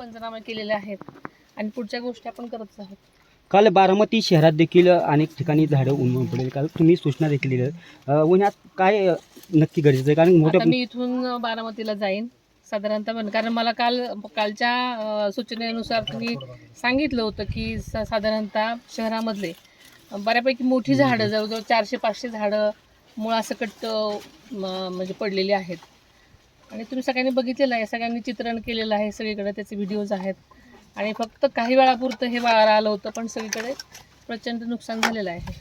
पंचनामे केलेले आहेत आणि पुढच्या गोष्टी आपण करतच आहोत. काल बारामती शहरात देखील अनेक ठिकाणी झाडं उन्मळून पडली. काल तुम्ही सूचना देखील दिल्या. उन्हात काय नक्की गरजेचं आहे? कारण आता मी इथून बारामतीला जाईन साधारणतः, कारण मला कालच्या सूचनेनुसार तुम्ही सांगितलं होतं की साधारणतः शहरामधले बऱ्यापैकी मोठी झाडं, जवळजवळ 400-500 झाडं मुळासकट म्हणजे पडलेली आहेत. आणि तुम्ही सगळ्यांनी बघितलेलं आहे, सगळ्यांनी चित्रण केलेलं आहे, सगळीकडे त्याचे व्हिडिओज आहेत. आणि फक्त काही वेळापुरतं हे वारा आलं होतं, पण सगळीकडे प्रचंड नुकसान झालेलं आहे.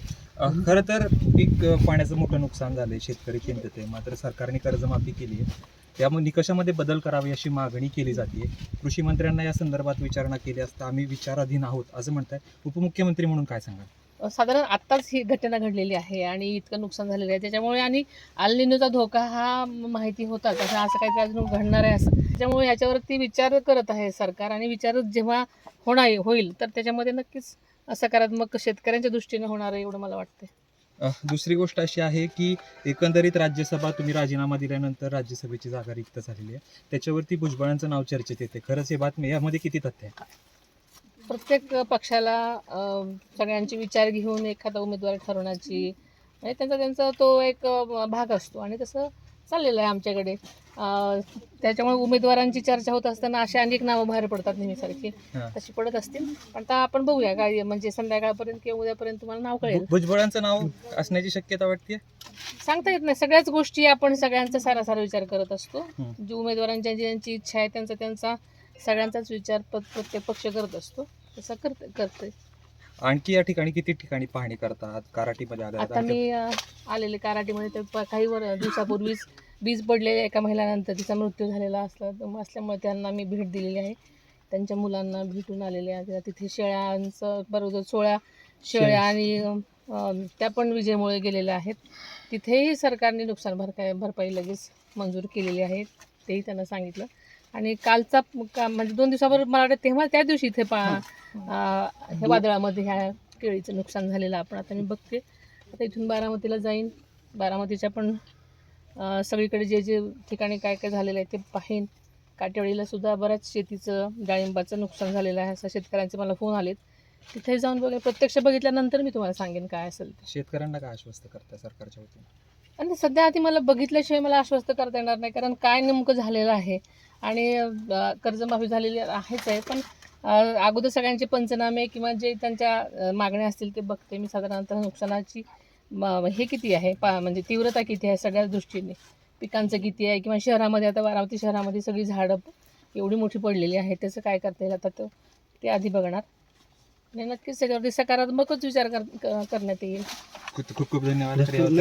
खरं तर पीक पाण्याचं मोठं नुकसान झालंय, शेतकरी चिंतित आहे. मात्र सरकारने कर्जमाफी केली आहे, त्यामुळे निकषामध्ये बदल करावे अशी मागणी केली जाते. कृषी मंत्र्यांना या संदर्भात विचारणा केली असता आम्ही विचाराधीन आहोत असं म्हणताय. उपमुख्यमंत्री म्हणून काय सांगाल? साधारण आत्ताच ही घटना घडलेली आहे आणि इतकं नुकसान झालेलं आहे त्याच्यामुळे, आणि अल निनोचा धोका हा माहिती होता असं काहीतरी अजून घडणार आहे असं, त्याच्यामुळे ह्याच्यावरती विचार करत आहे सरकार. आणि विचार जेव्हा होईल तर त्याच्यामध्ये नक्कीच सकारात्मक शेतकऱ्यांच्या दृष्टीने होणार आहे एवढं मला वाटतं. दुसरी गोष्ट अशी आहे की एकंदरीत राज्यसभा तुम्ही राजीनामा दिल्यानंतर राज्यसभेची जागा रिक्त झालेली आहे, त्याच्यावरती भुजबळांचं नाव चर्चेत येते. खरंच हे बातमी, यामध्ये किती तथ्य आहे? प्रत्येक पक्षाला सगळ्यांचे विचार घेऊन एखादा उमेदवार ठरवण्याची म्हणजे त्यांचा तो एक भाग असतो आणि तसं चाललेलं आहे आमच्याकडे. त्याच्यामुळे उमेदवारांची चर्चा होत असताना अशी अनेक नावं बाहेर पडतात नेहमीसारखी, तशी पडत असतील. पण आता आपण बघूया काय, म्हणजे संध्याकाळपर्यंत किंवा उद्यापर्यंत तुम्हाला नाव कळेल. भुजबळांचं नाव असण्याची शक्यता वाटते? सांगता येत नाही, सगळ्याच गोष्टी आपण सगळ्यांचा सारासार विचार करत असतो. जी उमेदवारांची ज्यांची इच्छा आहे त्यांचा सगळ्यांचाच विचार प्रत्येक पक्ष करत असतो, तसं करते. आणखी या ठिकाणी किती ठिकाणी पाहणी करतात? कराटीमध्ये आता मी आलेले कराटीमध्ये तर काही दिवसापूर्वीच वीज पडलेल्या एका महिलानंतर तिचा मृत्यू झालेला असल्यामुळे त्यांना मी भेट दिलेली आहे. त्यांच्या मुलांना भेटून आलेले आहे. तिथे शेळ्यांचं बरोबर 16 शेळ्या आणि त्या पण विजेमुळे गेलेल्या आहेत. तिथेही सरकारने नुकसान भरपाई लगेच मंजूर केलेली आहे, तेही त्यांना सांगितलं. आणि कालचा म्हणजे 2 दिवसाबरोबर मला वाटतं तेव्हा त्या दिवशी इथे हे वादळामध्ये ह्या केळीचं नुकसान झालेलं आपण आता मी बघते. आता इथून बारामतीला जाईन, बारामतीच्या पण सगळीकडे जे ठिकाणी काय झालेलं आहे ते पाहीन. काटेवाडीला सुद्धा बऱ्याच शेतीचं डाळिंबाचं नुकसान झालेलं आहे असं शेतकऱ्यांचे मला फोन आलेत. तिथे जाऊन प्रत्यक्ष बघितल्यानंतर मी तुम्हाला सांगेन काय असेल ते. शेतकऱ्यांना काय आश्वस्त करताय सरकारच्या वतीने? आणि सध्या आधी मला बघितल्याशिवाय मला आश्वस्त करता येणार नाही, कारण काय नेमकं झालेलं आहे. आणि कर्जमाफी झालेली आहेच आहे, पण अगोदर सगळ्यांचे पंचनामे किंवा जे त्यांच्या मागण्या असतील ते बघते मी. साधारणतः नुकसानाची हे किती आहे म्हणजे तीव्रता किती आहे सगळ्याच दृष्टीने, पिकांचं किती आहे, किंवा शहरामध्ये आता बारामती शहरामध्ये सगळी झाडं एवढी मोठी पडलेली आहे, त्याचं काय करता येईल आता ते आधी बघणार. आणि नक्कीच त्याच्यावरती सकारात्मकच विचार करण्यात येईल. खूप खूप धन्यवाद.